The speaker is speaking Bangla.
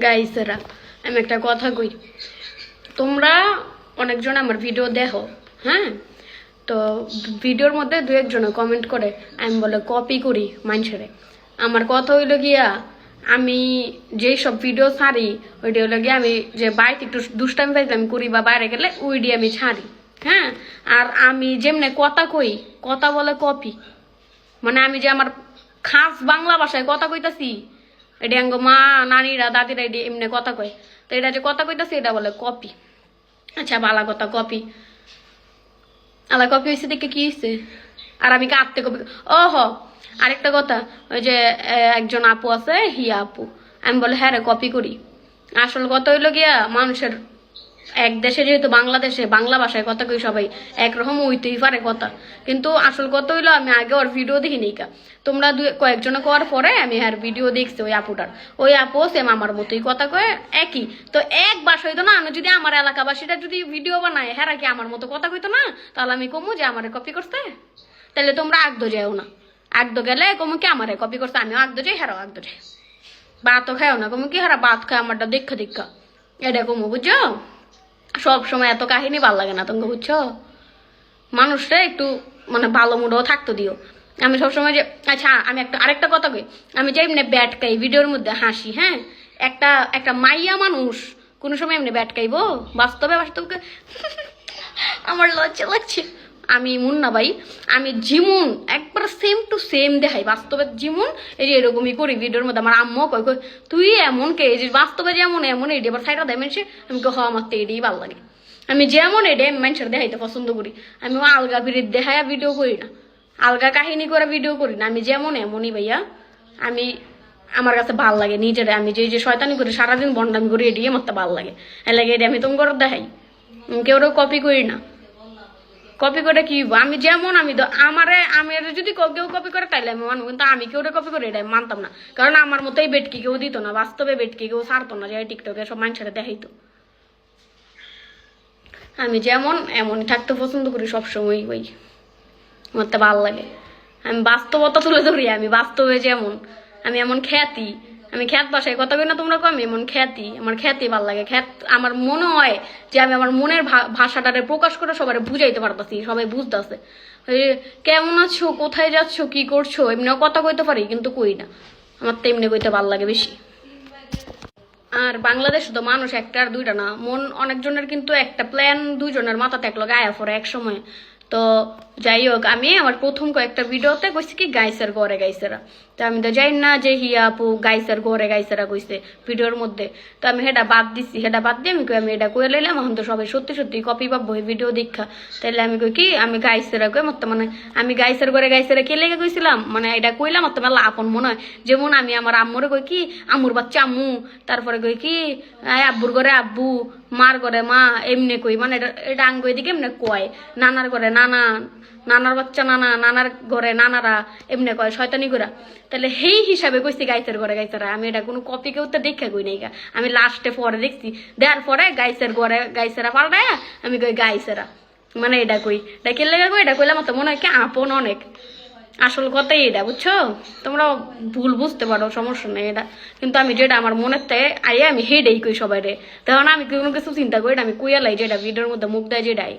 গাইসেরা আমি একটা কথা কই, তোমরা অনেকজন আমার ভিডিও দেখো, হ্যাঁ? তো ভিডিওর মধ্যে দু একজনে কমেন্ট করে আমি বলে কপি করি মানুষেরে। আমার কথা হইলো গিয়া, আমি যেই সব ভিডিও ছাড়ি ওইটা হইলো গিয়া আমি যে বাইরে একটু দুষ্টামি পাইতাম করি বা বাইরে গেলে ওইটি আমি ছাড়ি, হ্যাঁ? আর আমি যেমনে কথা কই, কথা বলে কপি, মানে আমি যে আমার খাস বাংলা ভাষায় কথা কইতাছি এটা আঙ্গ মা নানিরা দাদিরা এটি এমনি কথা কয়, তো এটা যে কথা কইতাছি এটা বলে কপি। আচ্ছা বালা কথা কপি, আলা কপি হয়েছে দেখে কি হয়েছে? আর আমি কাঁদতে কপি হ আরেকটা কথা, ওই যে একজন আপু আছে হিয়া আপু, আমি বলে হ্যাঁ রে কপি করি। আসল কথা হইলো গিয়া মানুষের এক দেশে যেহেতু বাংলাদেশে বাংলা ভাষায় কথা কই সবাই একরকম হইতেই পারে কথা, কিন্তু আসল কথা হইলো আমি আগে ওর ভিডিও দেখি নি কা, তোমরা কয়েকজনে করার পরে আমি আর ভিডিও দেখছি ওই আপুটার, ওই আপু সেম আমার মতোই কথা কয় একই। তো এক বাসা হইতো না, আমি যদি আমার এলাকাবাসীটা যদি ভিডিও বানায় হ্যাঁ কি আমার মতো কথা কইতো না, তাহলে আমি কমু যে আমারে কপি করছে। তাহলে তোমরা আগদো যাও না, আগদো গেলে কমু কি আমারে কপি করছে, আমিও আগদো যাই হেরাও আগদো যাই। ভাতও খাও না কমু কি হারা ভাত খায় আমারটা দেখা দেখা, এটা কমু বুঝছো? সব সময় এত কাহিনী ভাল লাগে না তোমরা, বুঝছো? মানুষটা একটু মানে ভালো মুডও থাকতো দিও। আমি সবসময় যে আচ্ছা আমি আরেকটা কথা কই, আমি যে এমনি ব্যাটকাই ভিডিওর মধ্যে হাসি, হ্যাঁ? একটা একটা মাইয়া মানুষ কোনো সময় এমনি ব্যাটকাইবো? বাস্তবে বাস্তবকে আমার লজ্জা লাগছে। আমি মুন্না ভাই, আমি জিমুন একবার সেম টু সেম দেখাই বাস্তবে জিমুন, এই যে এরকমই করি ভিডিওর মধ্যে। আমার আম্মু কই কই তুই এমন কে, যে বাস্তবে যেমন এমন এটি আবার সাইডা দেয় মানুষে, আমি কহ আমার তো এটাই ভালো লাগে। আমি যেমন এডে মানুষের দেখাইতে পছন্দ করি, আমি আলগা বিরিদ দেখাইয়া ভিডিও করি না, আলগা কাহিনী করে ভিডিও করি না, আমি যেমন এমনই ভাইয়া। আমি আমার কাছে ভাল লাগে নিজের, আমি যে শয়তানি করি সারাদিন বন্ডামি করি এটি আমার তো ভাল লাগে, এর লাগে এটি আমি তোমার দেখাই, কেউ কপি করি না। কপি করে কি আমি যেমন আমি আমারে আমি যদি কেউ কপি করে তাইলে আমি মানবো, কিন্তু আমি কেউ কপি করে এটা মানতাম না, কারণ আমার মতোই বেটকি কেউ দিত না, বাস্তবে বেটকি কেউ ছাড়তো না যে টিকটকে সব মানুষের দেখাইতো। আমি যেমন এমনই থাকতে পছন্দ করি সবসময়, ওই আমার তো ভালো লাগে। আমি বাস্তবতা তুলে ধরি, আমি বাস্তবে যেমন আমি এমন খ্যাতি, আমি খ্যাত বাসায় কথা কই না তোমরা কম, এমন খ্যাতি, আমার খ্যাতি ভালো লাগে। খ্যাত আমার মনে হয় যে আমি আমার মনের ভাষাটারে প্রকাশ করে সবাই বুঝাইতে পারতাছি, সবাই বুঝতেছে কেমন আছো, কোথায় যাচ্ছ, কি করছো, এমনিও কথা কইতে পারি কিন্তু কই না, আমার তো এমনি কইতে ভালো লাগে বেশি। আর বাংলাদেশ তো মানুষ একটা আর দুইটা না, মন অনেকজনের, কিন্তু একটা প্ল্যান দুইজনের মাথাতে এক লগে আয়া পড়ে এক সময়। তো যাই হোক, আমি আমার প্রথম কয়েকটা ভিডিওতে কইছি কি গাইসের ঘরে গাইসেরা, তো আমি তো যাই না যে হিয়া আপু গাইসের ঘরে গাইসেরা কইছে ভিডিওর মধ্যে, তো আমি হেটা বাদ দিছি, হেটা বাদ দিয়ে আমি এটা কয়ে লইলাম। এখন তো সবাই সত্যি সত্যি কপি পাবো ভিডিও দেখা, তাইলে আমি কই কি আমি গাইসেরা কই মতো, মানে আমি গাইসের ঘরে গাইসেরা কে লেগে কইছিলাম, মানে এটা কইলাম মতো মেলা আপন মনে হয়। যেমন আমি আমার আম্মুরে কই কি আম্মুর বাচ্চা আম্মু, তারপরে কই কি আব্বুর ঘরে আব্বু, মার ঘরে মা, এমনি কই, মানে এটা আঙ্গ এদিকে এমনি কয়। নানার ঘরে নানা, নানার বাচ্চা নানা, নানার ঘরে নানারা, এমনি কয় শয়তানি করা। তাহলে সেই হিসাবে কইছি গাইসের ঘরে গাইছেরা, আমি এটা কোনো কপি কেউ তো দেখা কই নাই, আমি লাস্টে পরে দেখছি, দেওয়ার পরে গাইসের ঘরে গাইছেরা পাল্টায় আমি কই গাইছেরা, মানে এটা কই এটা কে লেগে কই, এটা কইলাম তো মনে হয় কি আপন অনেক। আসল কথাই এটা, বুঝছো? তোমরা ভুল বুঝতে পারো, সমস্যা নেই এটা, কিন্তু আমি যেটা আমার মনের থেকে আইয়া আমি হেডেই কই সবাই রে, তখন আমি কোনো কিছু চিন্তা করি না, আমি কইয়ালাই যেটা ভিডিওর মধ্যে মুখ দেয় যেটাই।